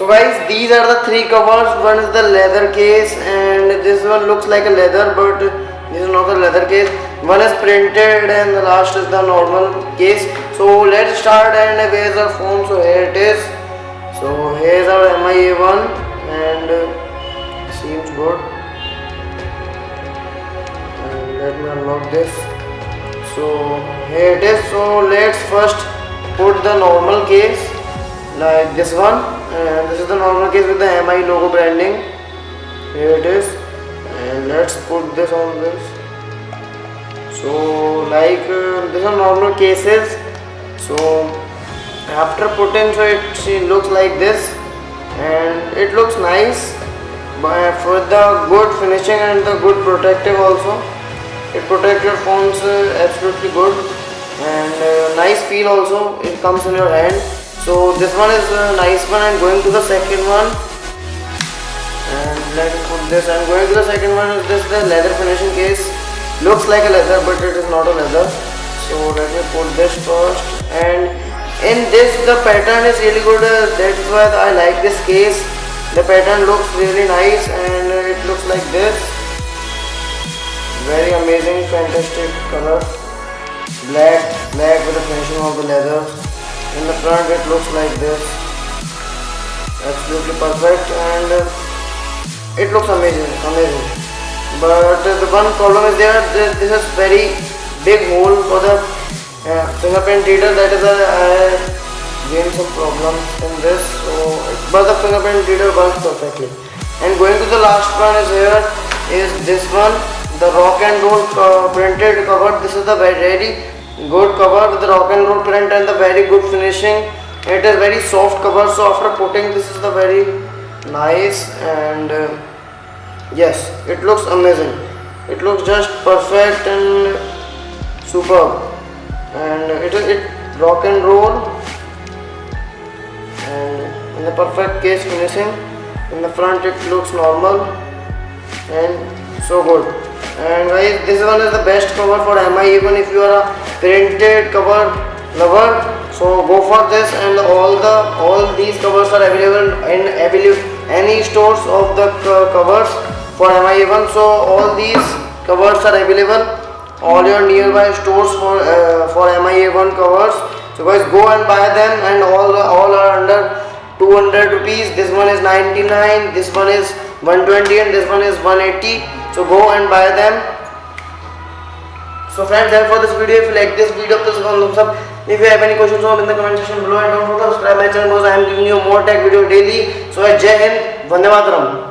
So guys, these are the three covers. One is the leather case, and this one looks like a leather, but this is not a leather case. One is printed, and the last is the normal case. So let's start. And where's our phone? So here it is. So here's our MIA1, and seems good. And let me unlock this. So here it is. So let's first put the normal case like this one, and this is the normal case with the MI logo branding. Here it is, and let's put this on this. So like these are normal cases. So after putting, so it looks like this, and it looks nice, but for the good finishing and the good protective also, it protects your phones absolutely good, and nice feel also. It comes in your hand. So this one is a nice one, and going to the second one, and let me put this, and going to the second one is this, the leather finishing case. Looks like a leather, but it is not a leather. So let me put this first, and in this the pattern is really good, that's why I like this case. The pattern looks really nice, and it looks like this, very amazing, fantastic color, black with the finishing of the leather. In the front it looks like this, absolutely perfect, and it looks amazing. But the one problem is there, this is very big hole for the fingerprint reader. That is I gained some problems in this. So but the fingerprint reader works perfectly. And going to the last one is here is this one, the rock and roll printed cover. This is the very good cover with the rock and roll print and the very good finishing. It is very soft cover, so after putting, this is the very nice, and yes, it looks amazing. It looks just perfect and superb, and it rock and roll, and in the perfect case finishing. In the front it looks normal and so good. And guys, this one is the best cover for MI. Even if you are a printed cover lover, so go for this. And all these covers are available in any stores of the covers for MI1. So all these covers are available all your nearby stores for MI1 covers. So guys, go and buy them, and all are under 200 rupees. This one is 99, this one is 120, and this one is 180. So go and buy them. So friends, that's for this video. If you like this video, please thumbs up. If you have any questions, in the comment section below, and don't forget to subscribe my channel because I am giving you more tech video daily. So Jai Hind, Vande Mataram.